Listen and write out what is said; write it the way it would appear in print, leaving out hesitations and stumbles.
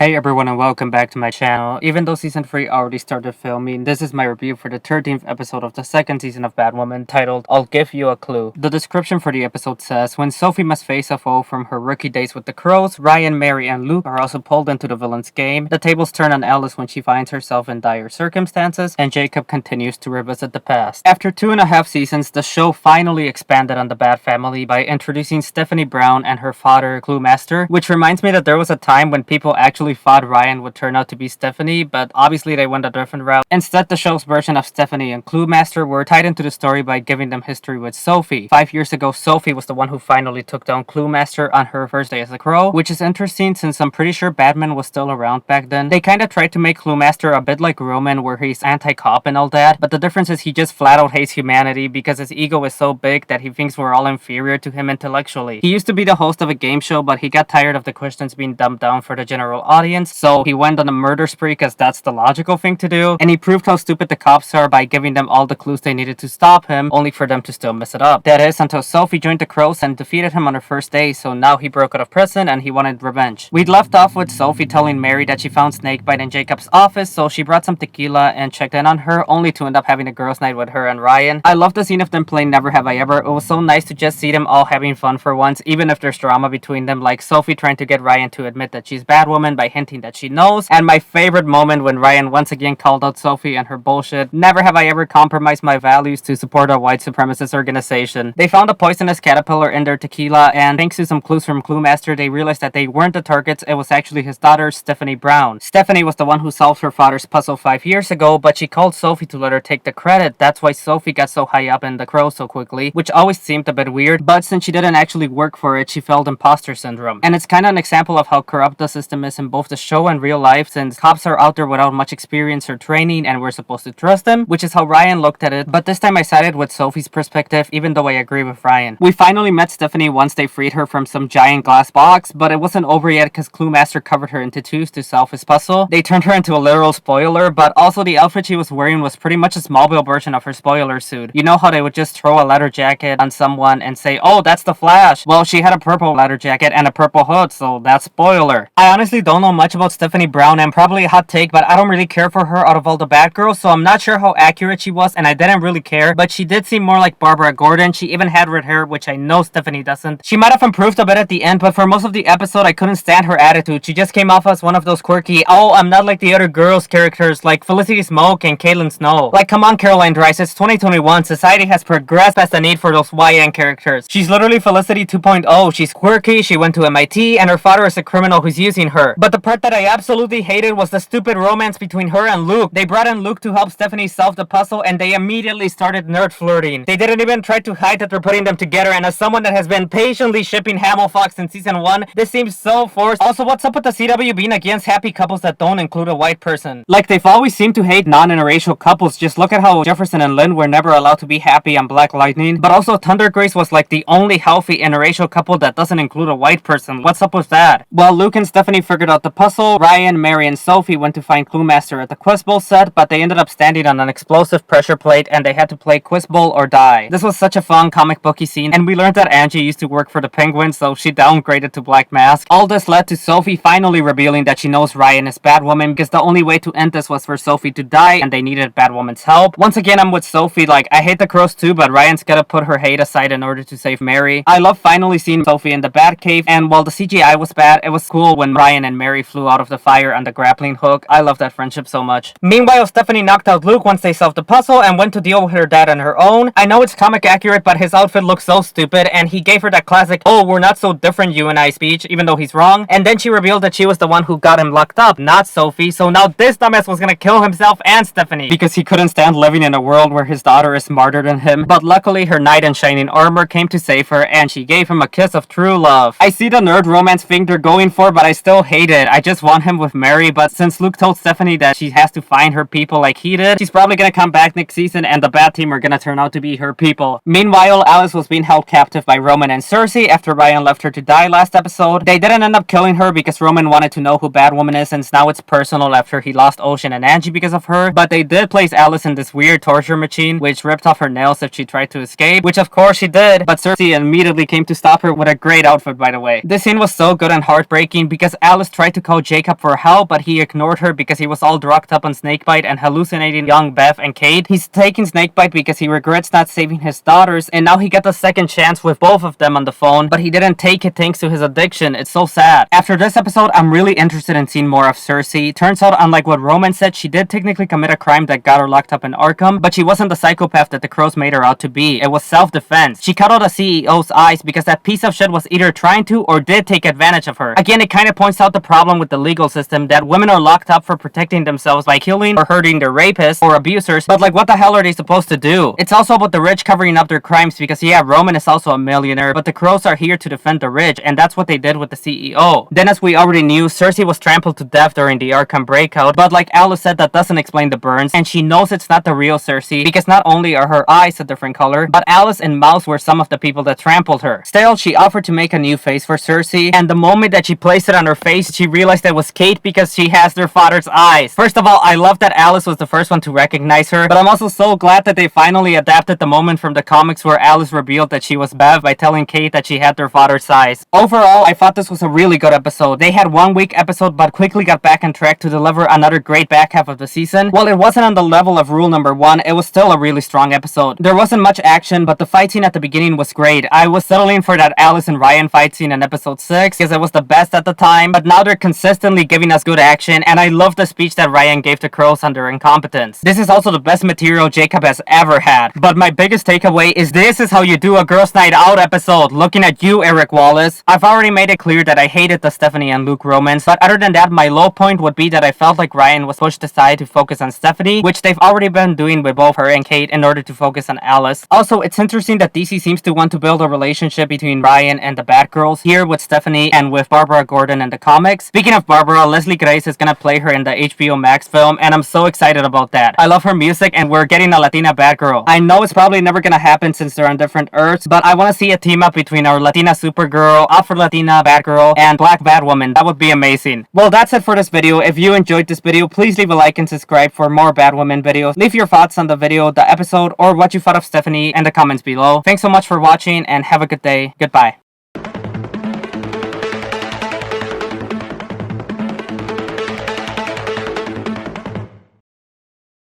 Hey everyone and welcome back to my channel. Even though season 3 already started filming, this is my review for the 13th episode of the second season of Batwoman, titled I'll Give You a Clue. The description for the episode says, when Sophie must face a foe from her rookie days with the Crows, Ryan, Mary, and Luke are also pulled into the villain's game. The tables turn on Alice when she finds herself in dire circumstances, and Jacob continues to revisit the past. After 2.5 seasons, the show finally expanded on the Bat family by introducing Stephanie Brown and her father, Clue Master, which reminds me that there was a time when people actually thought Ryan would turn out to be Stephanie, but obviously they went a different route. Instead, the show's version of Stephanie and Clue Master were tied into the story by giving them history with Sophie. 5 years ago, Sophie was the one who finally took down Clue Master on her first day as a Crow, which is interesting since I'm pretty sure Batman was still around back then. They kinda tried to make Clue Master a bit like Roman, where he's anti-cop and all that, but the difference is he just flat out hates humanity because his ego is so big that he thinks we're all inferior to him intellectually. He used to be the host of a game show, but he got tired of the questions being dumbed down for the general audience, so he went on a murder spree because that's the logical thing to do, and he proved how stupid the cops are by giving them all the clues they needed to stop him, only for them to still mess it up. That is, until Sophie joined the Crows and defeated him on her first day, so now he broke out of prison and he wanted revenge. We'd left off with Sophie telling Mary that she found Snakebite in Jacob's office, so she brought some tequila and checked in on her, only to end up having a girls' night with her and Ryan. I love the scene of them playing Never Have I Ever. It was so nice to just see them all having fun for once, even if there's drama between them, like Sophie trying to get Ryan to admit that she's Batwoman by hinting that she knows, and my favorite moment when Ryan once again called out Sophie and her bullshit. Never have I ever compromised my values to support a white supremacist organization. They found a poisonous caterpillar in their tequila, and thanks to some clues from Clue Master, they realized that they weren't the targets, it was actually his daughter, Stephanie Brown. Stephanie was the one who solved her father's puzzle 5 years ago, but she called Sophie to let her take the credit. That's why Sophie got so high up in the Crow so quickly, which always seemed a bit weird, but since she didn't actually work for it, she felt imposter syndrome. And it's kinda an example of how corrupt the system is in both the show and real life, since cops are out there without much experience or training and we're supposed to trust them, which is how Ryan looked at it, but this time I sided with Sophie's perspective, even though I agree with Ryan. We finally met Stephanie once they freed her from some giant glass box, but it wasn't over yet because Clue Master covered her into twos to solve his puzzle. They turned her into a literal spoiler, but also the outfit she was wearing was pretty much a Smallville version of her spoiler suit. You know how they would just throw a leather jacket on someone and say, oh, that's the Flash? Well, she had a purple leather jacket and a purple hood, so that's spoiler. I honestly don't know much about Stephanie Brown, and probably a hot take, but I don't really care for her out of all the Batgirls, so I'm not sure how accurate she was, and I didn't really care, but she did seem more like Barbara Gordon. She even had red hair, which I know Stephanie doesn't. She might have improved a bit at the end, but for most of the episode, I couldn't stand her attitude. She just came off as one of those quirky, oh, I'm not like the other girls characters, like Felicity Smoke and Caitlin Snow. Like, come on, Caroline Dries, it's 2021, society has progressed past the need for those YN characters. She's literally Felicity 2.0, she's quirky, she went to MIT, and her father is a criminal who's using her. But the part that I absolutely hated was the stupid romance between her and Luke. They brought in Luke to help Stephanie solve the puzzle, and they immediately started nerd flirting. They didn't even try to hide that they're putting them together, and as someone that has been patiently shipping Hamill Fox since season 1, this seems so forced. Also, what's up with the CW being against happy couples that don't include a white person? Like, they've always seemed to hate non-interracial couples. Just look at how Jefferson and Lynn were never allowed to be happy on Black Lightning. But also, Thunder Grace was like the only healthy interracial couple that doesn't include a white person. What's up with that? Well, Luke and Stephanie figured out the puzzle. Ryan, Mary, and Sophie went to find Clue Master at the Quiz Bowl set, but they ended up standing on an explosive pressure plate and they had to play Quiz Bowl or die. This was such a fun comic booky scene, and we learned that Angie used to work for the Penguins, so she downgraded to Black Mask. All this led to Sophie finally revealing that she knows Ryan is Batwoman, because the only way to end this was for Sophie to die, and they needed Batwoman's help. Once again, I'm with Sophie, like, I hate the Crows too, but Ryan's gotta put her hate aside in order to save Mary. I love finally seeing Sophie in the Batcave, and while the CGI was bad, it was cool when Ryan and Mary flew out of the fire on the grappling hook. I love that friendship so much. Meanwhile, Stephanie knocked out Luke once they solved the puzzle and went to deal with her dad on her own. I know it's comic accurate, but his outfit looks so stupid, and he gave her that classic, oh, we're not so different, you and I speech, even though he's wrong. And then she revealed that she was the one who got him locked up, not Sophie, so now this dumbass was gonna kill himself and Stephanie, because he couldn't stand living in a world where his daughter is smarter than him. But luckily, her knight in shining armor came to save her, and she gave him a kiss of true love. I see the nerd romance thing they're going for, but I still hate it. I just want him with Mary, but since Luke told Stephanie that she has to find her people like he did, she's probably gonna come back next season and the Bat team are gonna turn out to be her people. Meanwhile, Alice was being held captive by Roman and Circe after Ryan left her to die last episode. They didn't end up killing her because Roman wanted to know who Batwoman is, since now it's personal after he lost Ocean and Angie because of her, but they did place Alice in this weird torture machine, which ripped off her nails if she tried to escape, which of course she did, but Circe immediately came to stop her with a great outfit, by the way. This scene was so good and heartbreaking because Alice tried tried to call Jacob for help, but he ignored her because he was all drugged up on snakebite and hallucinating young Bev and Kate. He's taking snakebite because he regrets not saving his daughters, and now he got the second chance with both of them on the phone, but he didn't take it thanks to his addiction. It's so sad. After this episode, I'm really interested in seeing more of Circe. Turns out, unlike what Roman said, she did technically commit a crime that got her locked up in Arkham, but she wasn't the psychopath that the crows made her out to be. It was self-defense. She cut out the CEO's eyes because that piece of shit was either trying to or did take advantage of her. Again, it kind of points out the problem with the legal system, that women are locked up for protecting themselves by killing or hurting their rapists or abusers, but like, what the hell are they supposed to do? It's also about the rich covering up their crimes because yeah, Roman is also a millionaire, but the crows are here to defend the rich, and that's what they did with the CEO. Then, as we already knew, Circe was trampled to death during the Arkham breakout, but like Alice said, that doesn't explain the burns, and she knows it's not the real Circe because not only are her eyes a different color, but Alice and Mouse were some of the people that trampled her. Still, she offered to make a new face for Circe, and the moment that she placed it on her face, she realized it was Kate because she has their father's eyes. First of all, I love that Alice was the first one to recognize her, but I'm also so glad that they finally adapted the moment from the comics where Alice revealed that she was Bev by telling Kate that she had their father's eyes. Overall, I thought this was a really good episode. They had one weak episode but quickly got back on track to deliver another great back half of the season. While it wasn't on the level of Rule Number 1, it was still a really strong episode. There wasn't much action, but the fight scene at the beginning was great. I was settling for that Alice and Ryan fight scene in episode 6 because it was the best at the time, but now they're consistently giving us good action, and I love the speech that Ryan gave to Crows on their incompetence. This is also the best material Jacob has ever had. But my biggest takeaway is this is how you do a Girls Night Out episode. Looking at you, Eric Wallace. I've already made it clear that I hated the Stephanie and Luke romance, but other than that, my low point would be that I felt like Ryan was pushed aside to focus on Stephanie, which they've already been doing with both her and Kate in order to focus on Alice. Also, it's interesting that DC seems to want to build a relationship between Ryan and the Batgirls, here with Stephanie and with Barbara Gordon in the comics. Speaking of Barbara, Leslie Grace is gonna play her in the HBO Max film, and I'm so excited about that. I love her music, and we're getting a Latina Batgirl. I know it's probably never gonna happen since they're on different Earths, but I want to see a team up between our Latina Supergirl, Afro-Latina Batgirl, and Black Batwoman. That would be amazing. Well, that's it for this video. If you enjoyed this video, please leave a like and subscribe for more Batwoman videos. Leave your thoughts on the video, the episode, or what you thought of Stephanie in the comments below. Thanks so much for watching, and have a good day. Goodbye.